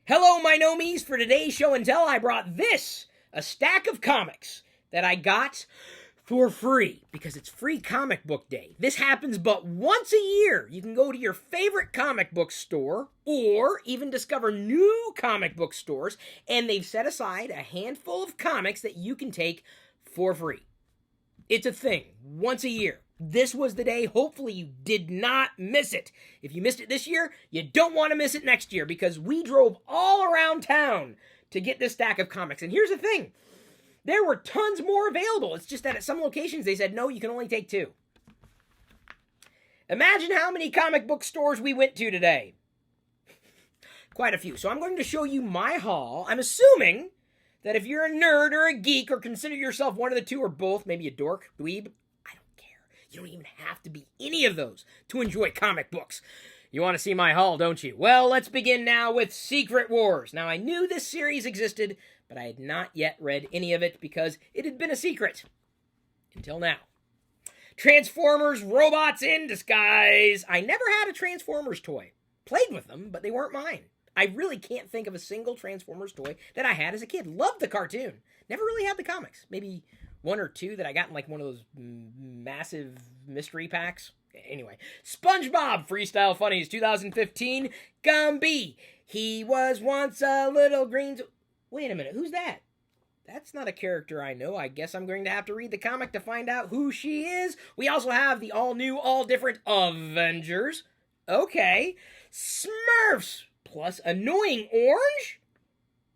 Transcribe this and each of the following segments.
Hello, my nomies. For today's show and tell, I brought this, a stack of comics that I got for free because it's Free Comic Book Day. This happens but once a year. You can go to your favorite comic book store or even discover new comic book stores, and they've set aside a handful of comics that you can take for free. It's a thing, once a year. This was the day. Hopefully you did not miss it. If you missed it this year, you don't want to miss it next year because we drove all around town to get this stack of comics. And here's the thing. There were tons more available. It's just that at some locations they said, no, you can only take 2. Imagine how many comic book stores we went to today. Quite a few. So I'm going to show you my haul. I'm assuming that if you're a nerd or a geek or consider yourself one of the two or both, maybe a dork, dweeb, you don't even have to be any of those to enjoy comic books. You want to see my haul, don't you? Well, let's begin now with Secret Wars. Now, I knew this series existed, but I had not yet read any of it because it had been a secret. Until now. Transformers Robots in Disguise. I never had a Transformers toy. Played with them, but they weren't mine. I really can't think of a single Transformers toy that I had as a kid. Loved the cartoon. Never really had the comics. Maybe 1 or 2 that I got in like one of those massive mystery packs. Anyway, SpongeBob Freestyle Funnies 2015. Gumby. He was once a little green... Wait a minute, who's that? That's not a character I know. I guess I'm going to have to read the comic to find out who she is. We also have the all-new, all-different Avengers. Okay. Smurfs plus Annoying Orange?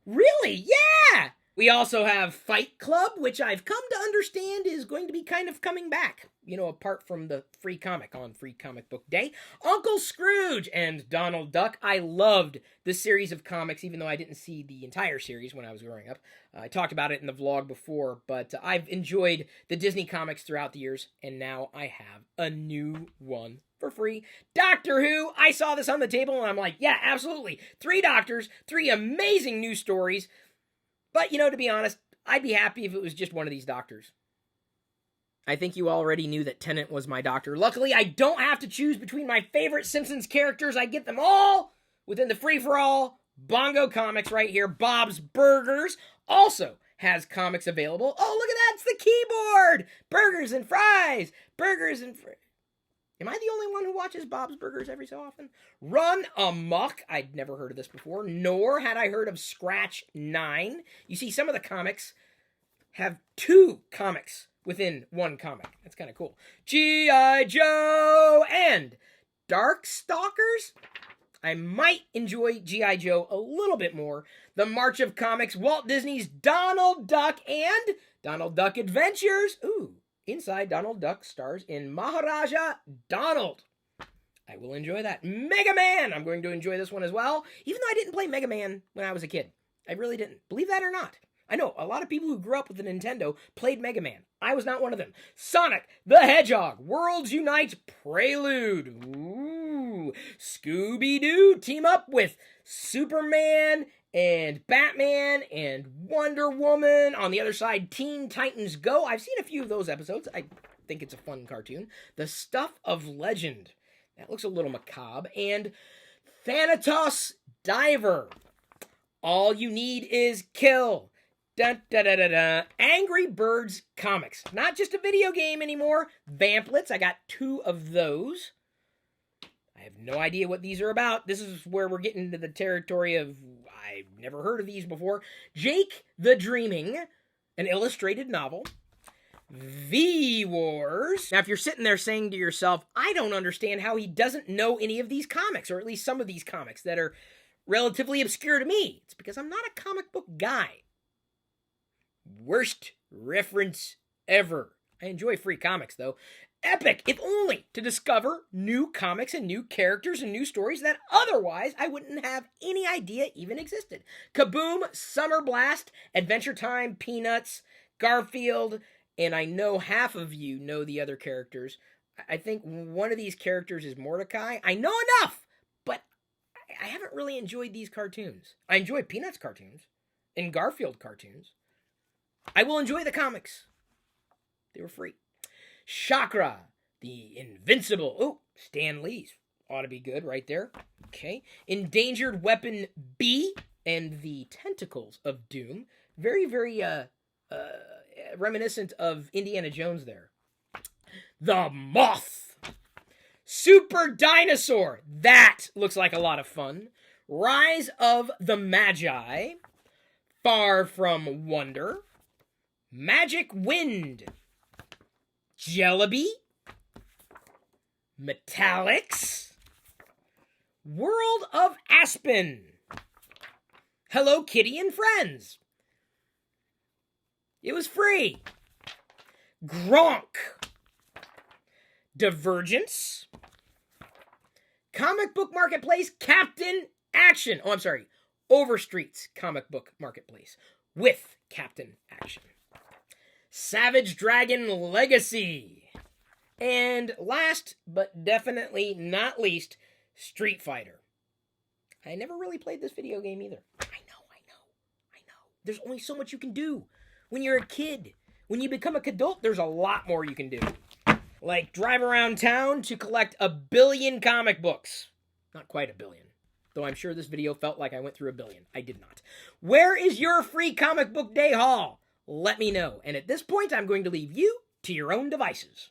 Really? Yeah! We also have Fight Club, which I've come to understand is going to be kind of coming back. You know, apart from the free comic on Free Comic Book Day. Uncle Scrooge and Donald Duck. I loved this series of comics, even though I didn't see the entire series when I was growing up. I talked about it in the vlog before, but I've enjoyed the Disney comics throughout the years, and now I have a new one for free. Doctor Who. I saw this on the table, and I'm like, yeah, absolutely. 3 doctors, 3 amazing new stories. But, you know, to be honest, I'd be happy if it was just one of these doctors. I think you already knew that Tennant was my doctor. Luckily, I don't have to choose between my favorite Simpsons characters. I get them all within the free-for-all Bongo Comics right here. Bob's Burgers also has comics available. Oh, look at that. It's the keyboard. Burgers and fries. Burgers and fries. Am I the only one who watches Bob's Burgers every so often? Run Amok. I'd never heard of this before, nor had I heard of Scratch 9. You see, some of the comics have 2 comics within one comic. That's kind of cool. G.I. Joe and Darkstalkers. I might enjoy G.I. Joe a little bit more. The March of Comics, Walt Disney's Donald Duck and Donald Duck Adventures. Ooh. Inside Donald Duck stars in Maharaja Donald. I will enjoy that. Mega Man! I'm going to enjoy this one as well, even though I didn't play Mega Man when I was a kid. I really didn't. Believe that or not. I know, a lot of people who grew up with a Nintendo played Mega Man. I was not one of them. Sonic the Hedgehog, Worlds Unite Prelude. Ooh. Scooby-Doo team up with Superman and Batman and Wonder Woman. On the other side, Teen Titans Go. I've seen a few of those episodes. I think it's a fun cartoon. The Stuff of Legend. That looks a little macabre. And Thanatos Diver. All You Need Is Kill. Dun, da, da, da, da. Angry Birds comics. Not just a video game anymore. Vamplets. I got 2 of those. I have no idea what these are about. This is where we're getting into the territory of, I've never heard of these before. Jake the Dreaming, an illustrated novel. V-Wars. Now, if you're sitting there saying to yourself, I don't understand how he doesn't know any of these comics, or at least some of these comics that are relatively obscure to me. It's because I'm not a comic book guy. Worst reference ever. I enjoy free comics, though. Epic, if only to discover new comics and new characters and new stories that otherwise I wouldn't have any idea even existed. Kaboom, Summer Blast, Adventure Time, Peanuts, Garfield, and I know half of you know the other characters. I think one of these characters is Mordecai. I know enough, but I haven't really enjoyed these cartoons. I enjoy Peanuts cartoons and Garfield cartoons. I will enjoy the comics. They were free. Chakra, the Invincible. Oh, Stan Lee's. Ought to be good right there. Okay. Endangered Weapon B and the tentacles of doom. Very, very reminiscent of Indiana Jones there. The Moth. Super Dinosaur. That looks like a lot of fun. Rise of the Magi. Far from Wonder. Magic Wind. Jellaby. Metallics. World of Aspen. Hello Kitty and Friends. It was free. Gronk. Divergence. Comic Book Marketplace Captain Action. Oh, I'm sorry. Overstreet's Comic Book Marketplace with Captain Action. Savage Dragon Legacy. And last, but definitely not least, Street Fighter. I never really played this video game either. I know. There's only so much you can do when you're a kid. When you become an adult, there's a lot more you can do. Like drive around town to collect 1 billion comic books. Not quite 1 billion. Though I'm sure this video felt like I went through 1 billion. I did not. Where is your free comic book day haul? Let me know. And at this point, I'm going to leave you to your own devices.